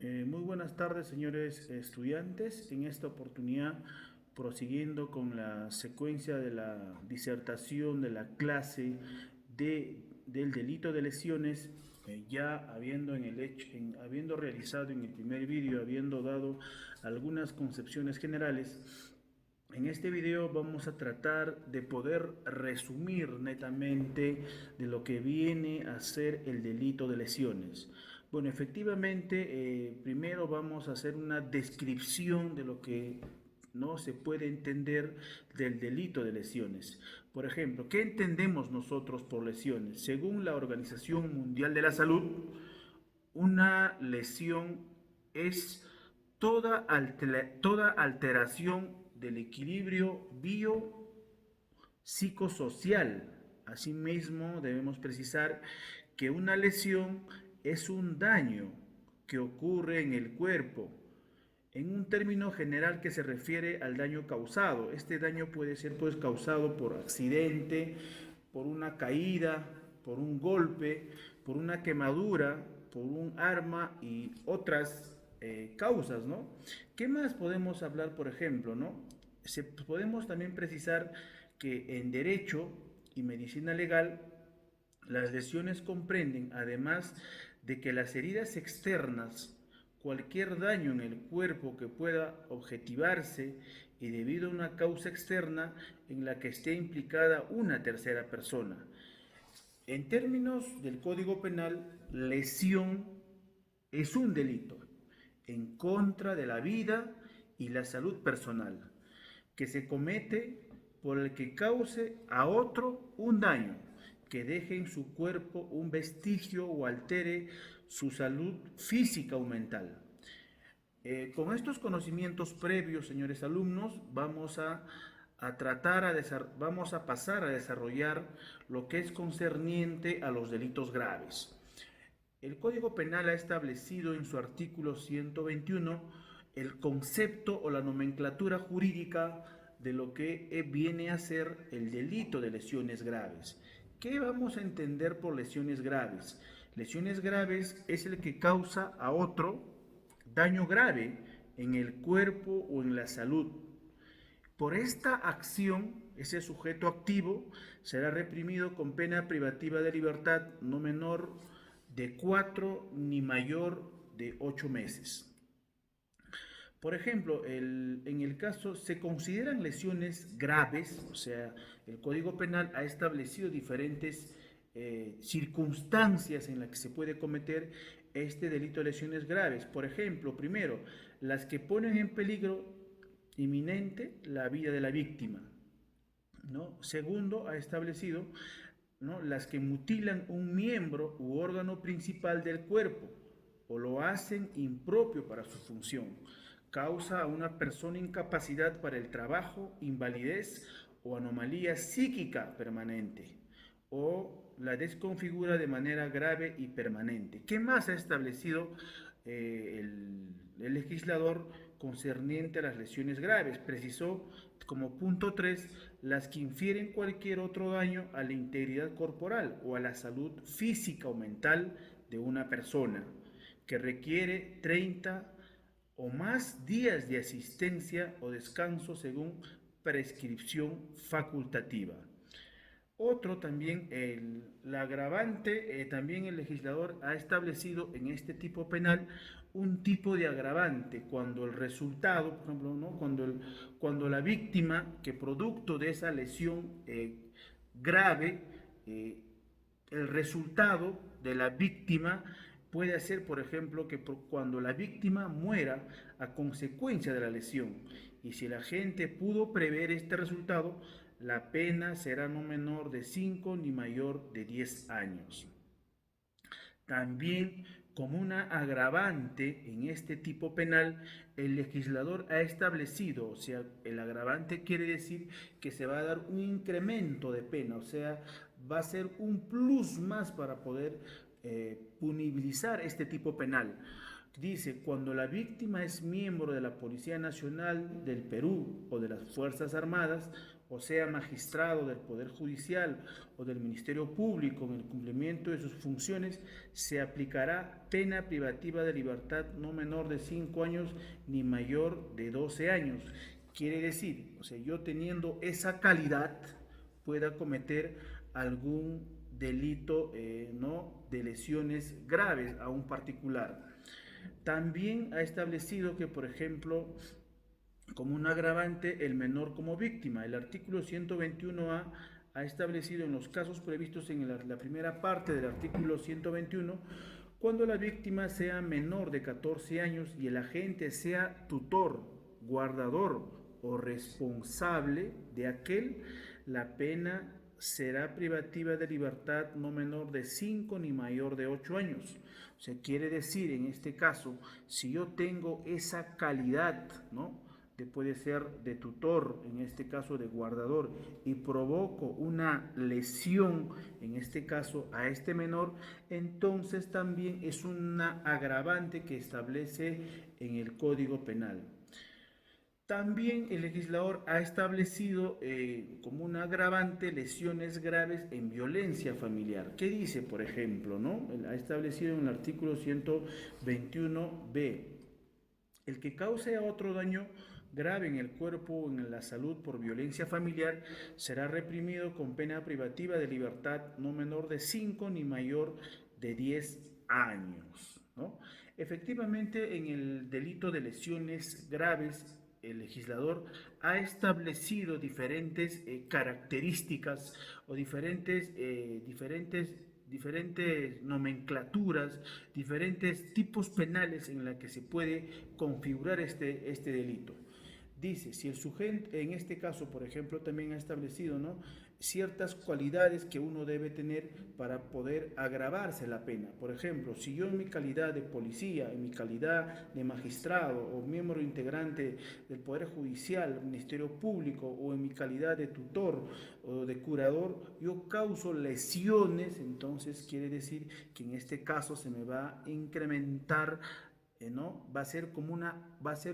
Muy buenas tardes, señores estudiantes. En esta oportunidad, prosiguiendo con la secuencia de la disertación de la clase del delito de lesiones, ya habiendo realizado en el primer vídeo, habiendo dado algunas concepciones generales. En este video vamos a tratar de poder resumir netamente de lo que viene a ser el delito de lesiones. Bueno, efectivamente, primero vamos a hacer una descripción de lo que no se puede entender del delito de lesiones. Por ejemplo, ¿qué entendemos nosotros por lesiones? Según la Organización Mundial de la Salud, una lesión es toda alteración del equilibrio biopsicosocial. Asimismo, debemos precisar que una lesión es un daño que ocurre en el cuerpo, en un término general que se refiere al daño causado. Este daño puede ser pues causado por accidente, por una caída, por un golpe, por una quemadura, por un arma y otras causas, ¿no? ¿Qué más podemos hablar, por ejemplo, ¿no? Podemos también precisar que en derecho y medicina legal las lesiones comprenden, además de que las heridas externas, cualquier daño en el cuerpo que pueda objetivarse y debido a una causa externa en la que esté implicada una tercera persona. En términos del Código Penal, lesión es un delito en contra de la vida y la salud personal que se comete por el que cause a otro un daño, que deje en su cuerpo un vestigio o altere su salud física o mental. Con estos conocimientos previos, señores alumnos, vamos a pasar a desarrollar lo que es concerniente a los delitos graves. El Código Penal ha establecido en su artículo 121 el concepto o la nomenclatura jurídica de lo que viene a ser el delito de lesiones graves. ¿Qué vamos a entender por lesiones graves? Lesiones graves es el que causa a otro daño grave en el cuerpo o en la salud. Por esta acción, ese sujeto activo será reprimido con pena privativa de libertad no menor de 4 ni mayor de 8 meses. Por ejemplo, en el caso se consideran lesiones graves, o sea, el Código Penal ha establecido diferentes circunstancias en las que se puede cometer este delito de lesiones graves. Por ejemplo, primero, las que ponen en peligro inminente la vida de la víctima, ¿no? Segundo, ha establecido, ¿no?, las que mutilan un miembro u órgano principal del cuerpo o lo hacen impropio para su función, causa a una persona incapacidad para el trabajo, invalidez o anomalía psíquica permanente, o la desconfigura de manera grave y permanente. ¿Qué más ha establecido el legislador concerniente a las lesiones graves? Precisó como punto 3 las que infieren cualquier otro daño a la integridad corporal o a la salud física o mental de una persona, que requiere 30 o más días de asistencia o descanso según prescripción facultativa. Otro también, la agravante, también el legislador ha establecido en este tipo penal un tipo de agravante cuando el resultado, por ejemplo, ¿no?, cuando la víctima que producto de esa lesión grave, el resultado de la víctima puede ser, por ejemplo, que cuando la víctima muera a consecuencia de la lesión. Y si el agente pudo prever este resultado, la pena será no menor de 5 ni mayor de 10 años. También, como una agravante en este tipo penal, el legislador ha establecido, o sea, el agravante quiere decir que se va a dar un incremento de pena, o sea, va a ser un plus más para poder punibilizar este tipo penal. Dice, cuando la víctima es miembro de la Policía Nacional del Perú o de las Fuerzas Armadas o sea magistrado del Poder Judicial o del Ministerio Público en el cumplimiento de sus funciones, se aplicará pena privativa de libertad no menor de 5 años ni mayor de 12 años. Quiere decir, o sea, yo teniendo esa calidad pueda cometer algún delito ¿no? de lesiones graves a un particular. También ha establecido que, por ejemplo, como un agravante, el menor como víctima. El artículo 121A ha establecido en los casos previstos en la primera parte del artículo 121, cuando la víctima sea menor de 14 años y el agente sea tutor, guardador o responsable de aquel, la pena será privativa de libertad no menor de 5 ni mayor de 8 años. O sea, quiere decir, en este caso, si yo tengo esa calidad, ¿no?, puede ser de tutor, en este caso de guardador, y provoco una lesión, en este caso a este menor, entonces también es una agravante que establece en el Código Penal. También el legislador ha establecido como un agravante lesiones graves en violencia familiar. ¿Qué dice, por ejemplo? ¿No? Ha establecido en el artículo 121b, el que cause a otro daño grave en el cuerpo o en la salud por violencia familiar será reprimido con pena privativa de libertad no menor de 5 ni mayor de 10 años, ¿no? Efectivamente, en el delito de lesiones graves, el legislador ha establecido diferentes características o diferentes nomenclaturas, diferentes tipos penales en la que se puede configurar este delito. Dice, si el sujeto, en este caso, por ejemplo, también ha establecido, ¿no?, ciertas cualidades que uno debe tener para poder agravarse la pena. Por ejemplo, si yo en mi calidad de policía, en mi calidad de magistrado o miembro integrante del Poder Judicial, Ministerio Público, o en mi calidad de tutor o de curador, yo causo lesiones, entonces quiere decir que en este caso se me va a incrementar, ¿no? Va a ser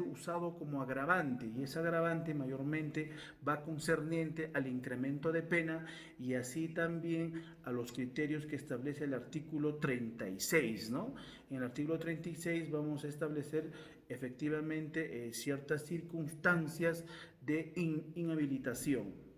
usado como agravante, y ese agravante mayormente va concerniente al incremento de pena y así también a los criterios que establece el artículo 36, ¿no? En el artículo 36 vamos a establecer efectivamente ciertas circunstancias de inhabilitación.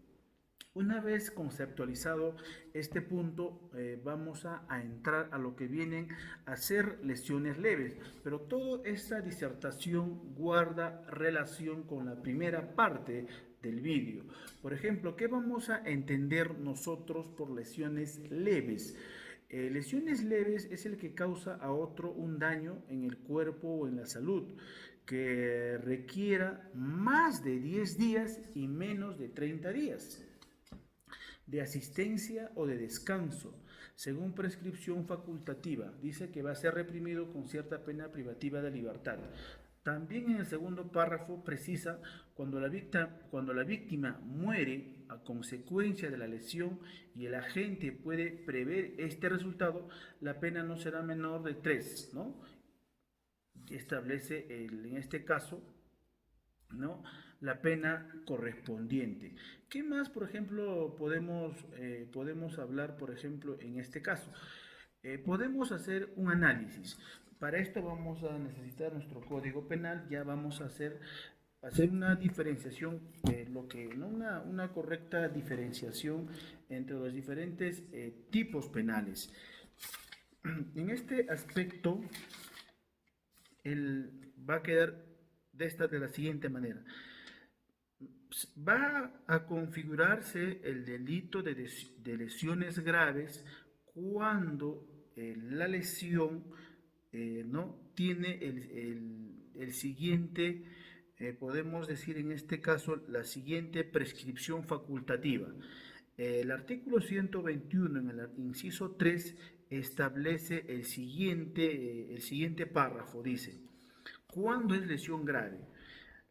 Una vez conceptualizado este punto, vamos a entrar a lo que vienen a ser lesiones leves, pero toda esta disertación guarda relación con la primera parte del vídeo. Por ejemplo, ¿qué vamos a entender nosotros por lesiones leves? Lesiones leves es el que causa a otro un daño en el cuerpo o en la salud, que requiera más de 10 días y menos de 30 días de asistencia o de descanso, según prescripción facultativa. Dice que va a ser reprimido con cierta pena privativa de libertad. También en el segundo párrafo precisa cuando la víctima muere a consecuencia de la lesión y el agente puede prever este resultado, la pena no será menor de 3, ¿no? Establece en este caso, ¿no?, la pena correspondiente. ¿Qué más, por ejemplo, podemos hablar, por ejemplo, en este caso? Podemos hacer un análisis. Para esto vamos a necesitar nuestro código penal. Ya vamos a hacer una diferenciación, ¿no?, una correcta diferenciación entre los diferentes tipos penales. En este aspecto, va a quedar de la siguiente manera. Va a configurarse el delito de lesiones graves cuando la lesión no tiene el siguiente, podemos decir en este caso, la siguiente prescripción facultativa. El artículo 121 en el inciso 3 establece el siguiente párrafo. Dice, ¿cuándo es lesión grave?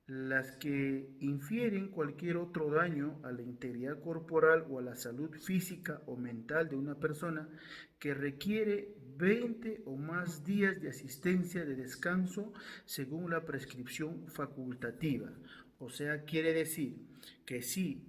Las que infieren cualquier otro daño a la integridad corporal o a la salud física o mental de una persona que requiere 20 o más días de asistencia de descanso según la prescripción facultativa. O sea, quiere decir que si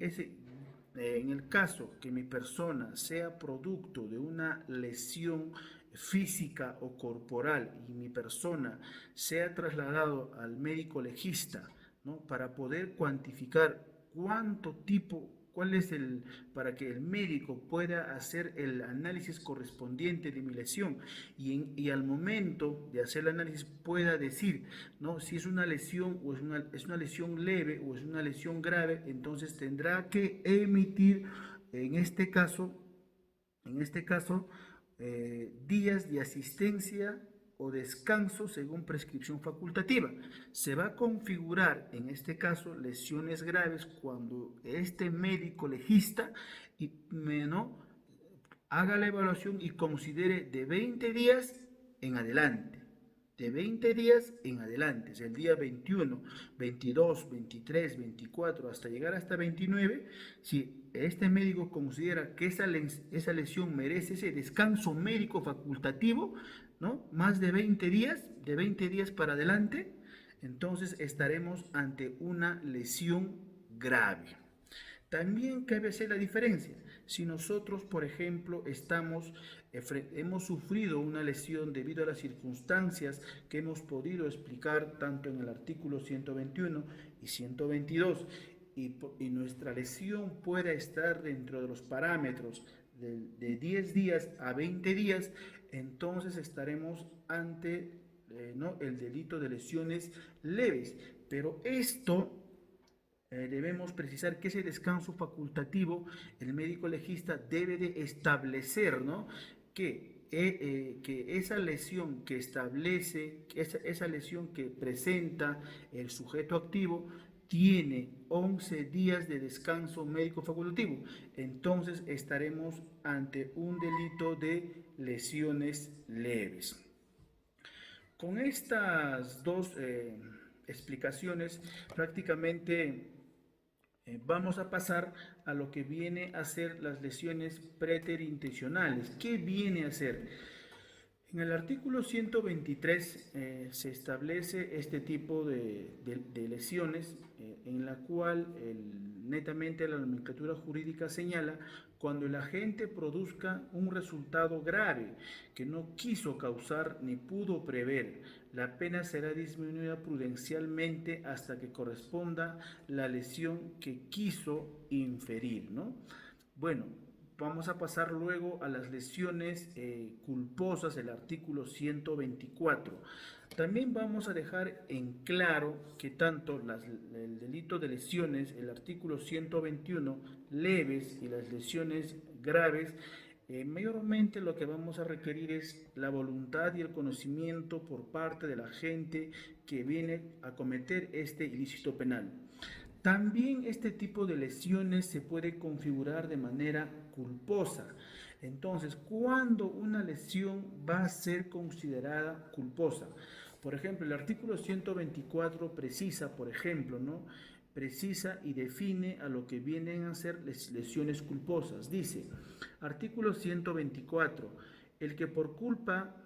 en el caso que mi persona sea producto de una lesión física o corporal y mi persona sea trasladado al médico legista, ¿no? Para poder cuantificar cuánto tipo, cuál es el, para que el médico pueda hacer el análisis correspondiente de mi lesión y al momento de hacer el análisis pueda decir, ¿no? Si es una lesión o es una lesión leve o es una lesión grave, entonces tendrá que emitir en este caso, en este caso, días de asistencia o descanso según prescripción facultativa. Se va a configurar en este caso lesiones graves cuando este médico legista ¿no? haga la evaluación y considere de 20 días en adelante. De 20 días en adelante, es el día 21, 22, 23, 24, hasta llegar hasta 29, si este médico considera que esa lesión merece ese descanso médico facultativo, ¿no? Más de 20 días para adelante, entonces estaremos ante una lesión grave. También cabe hacer la diferencia. Si nosotros, por ejemplo, hemos sufrido una lesión debido a las circunstancias que hemos podido explicar tanto en el artículo 121 y 122, y nuestra lesión pueda estar dentro de los parámetros de 10 días a 20 días, entonces estaremos ante ¿no? el delito de lesiones leves. Pero esto debemos precisar que ese descanso facultativo, el médico legista debe de establecer, ¿no? Que esa lesión que establece, esa lesión que presenta el sujeto activo, tiene 11 días de descanso médico facultativo. Entonces estaremos ante un delito de lesiones leves. Con estas dos explicaciones, prácticamente vamos a pasar a lo que viene a ser las lesiones preterintencionales. ¿Qué viene a ser? En el artículo 123 se establece este tipo de lesiones en la cual netamente la nomenclatura jurídica señala cuando el agente produzca un resultado grave que no quiso causar ni pudo prever. La pena será disminuida prudencialmente hasta que corresponda la lesión que quiso inferir, ¿no? Bueno, vamos a pasar luego a las lesiones culposas, el artículo 124. También vamos a dejar en claro que tanto el delito de lesiones, el artículo 121, leves y las lesiones graves, mayormente lo que vamos a requerir es la voluntad y el conocimiento por parte del agente que viene a cometer este ilícito penal. También este tipo de lesiones se puede configurar de manera culposa. Entonces, ¿cuándo una lesión va a ser considerada culposa? Por ejemplo, el artículo 124 precisa, por ejemplo, ¿no? Precisa y define a lo que vienen a ser lesiones culposas. Dice, artículo 124, el que por culpa,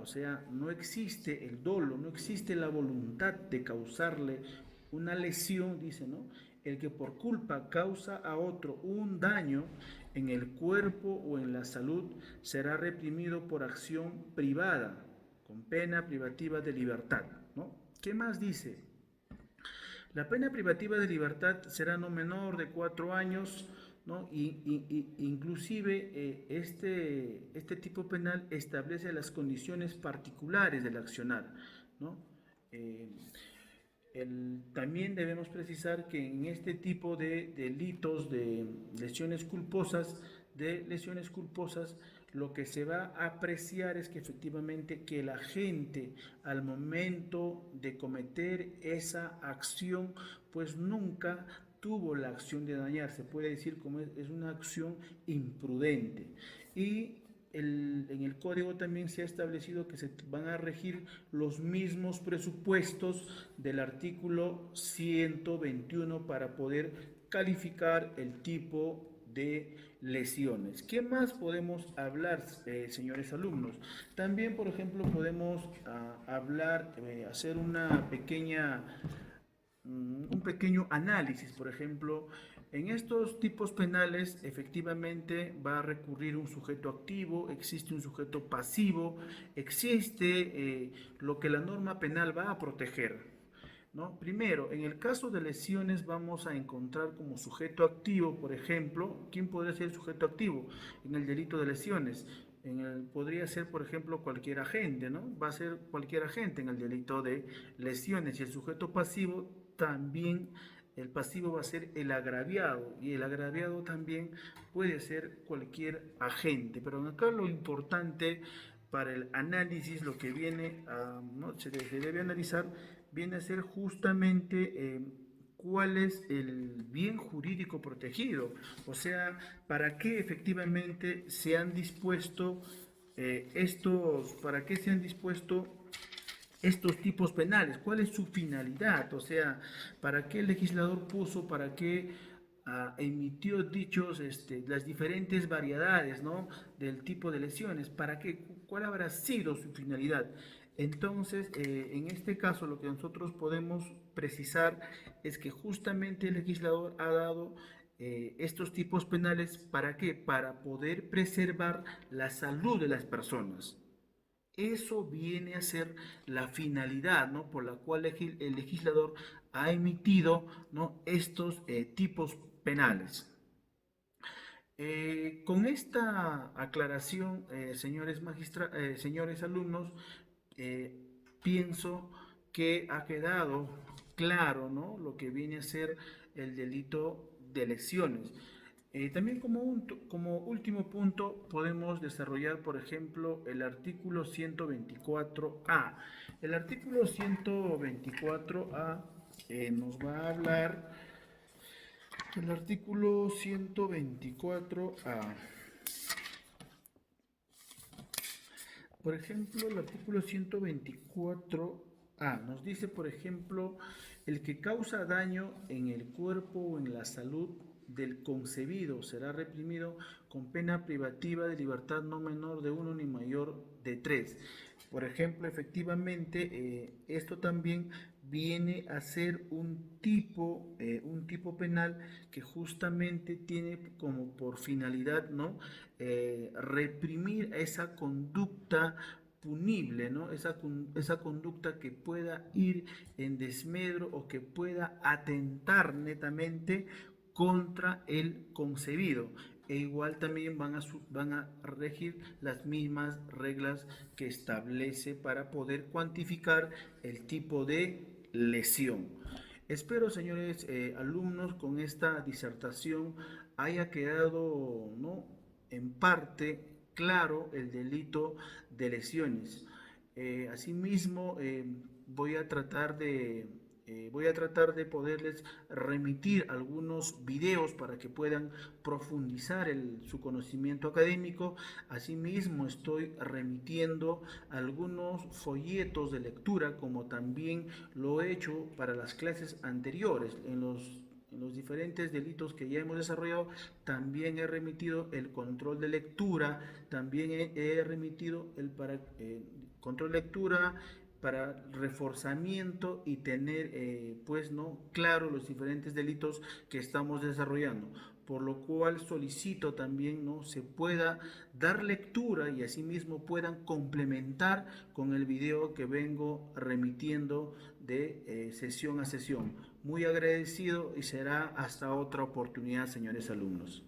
o sea, no existe el dolo, no existe la voluntad de causarle una lesión, dice, ¿no? El que por culpa causa a otro un daño en el cuerpo o en la salud será reprimido por acción privada, con pena privativa de libertad, ¿no? ¿Qué más dice? La pena privativa de libertad será no menor de 4 años, ¿no? Inclusive este tipo penal establece las condiciones particulares del accionar, ¿no? También debemos precisar que en este tipo de delitos de lesiones culposas, lo que se va a apreciar es que efectivamente que el agente al momento de cometer esa acción pues nunca tuvo la acción de dañar, se puede decir como es una acción imprudente. Y en el código también se ha establecido que se van a regir los mismos presupuestos del artículo 121 para poder calificar el tipo de lesiones. ¿Qué más podemos hablar, señores alumnos? También, por ejemplo, podemos hablar, hacer un pequeño análisis, por ejemplo, En estos tipos penales efectivamente va a recurrir un sujeto activo, existe un sujeto pasivo, existe lo que la norma penal va a proteger, ¿no? Primero, en el caso de lesiones vamos a encontrar como sujeto activo, por ejemplo, ¿quién podría ser el sujeto activo en el delito de lesiones? Podría ser, por ejemplo, cualquier agente, ¿no? Va a ser cualquier agente en el delito de lesiones. Y el sujeto pasivo también, el pasivo va a ser el agraviado, y el agraviado también puede ser cualquier agente. Pero acá lo importante para el análisis, lo que viene a, ¿no? se debe analizar, viene a ser justamente cuál es el bien jurídico protegido, o sea, para qué efectivamente se han dispuesto para qué se han dispuesto estos tipos penales, cuál es su finalidad, o sea, para qué el legislador puso, para qué emitió dichos, las diferentes variedades, ¿no? Del tipo de lesiones, para qué, cuál habrá sido su finalidad. Entonces, en este caso, lo que nosotros podemos precisar es que justamente el legislador ha dado estos tipos penales, ¿para qué? Para poder preservar la salud de las personas. Eso viene a ser la finalidad, ¿no? Por la cual el legislador ha emitido, ¿no? estos tipos penales. Con esta aclaración, señores alumnos, eh, pienso que ha quedado claro, ¿no? Lo que viene a ser el delito de lesiones. También como último punto podemos desarrollar, por ejemplo, el artículo 124A. El artículo 124A nos va a hablar del artículo 124A. Por ejemplo, el artículo 124A nos dice, por ejemplo, el que causa daño en el cuerpo o en la salud del concebido será reprimido con pena privativa de libertad no menor de 1 ni mayor de 3. Por ejemplo, efectivamente, esto también viene a ser un tipo penal que justamente tiene como por finalidad, ¿no? Reprimir esa conducta punible, ¿no? Esa conducta que pueda ir en desmedro o que pueda atentar netamente contra el concebido. E igual también van a regir las mismas reglas que establece para poder cuantificar el tipo de lesión. Espero, señores alumnos, con esta disertación haya quedado, ¿no? en parte claro el delito de lesiones. Asimismo, voy a tratar de poderles remitir algunos videos para que puedan profundizar su conocimiento académico. Asimismo, estoy remitiendo algunos folletos de lectura, como también lo he hecho para las clases anteriores. En los diferentes delitos que ya hemos desarrollado, también he remitido el control de lectura, también he remitido el control de lectura para reforzamiento y tener pues no claro los diferentes delitos que estamos desarrollando, por lo cual solicito también no se pueda dar lectura y asimismo puedan complementar con el video que vengo remitiendo de sesión a sesión. Muy agradecido y será hasta otra oportunidad, señores alumnos.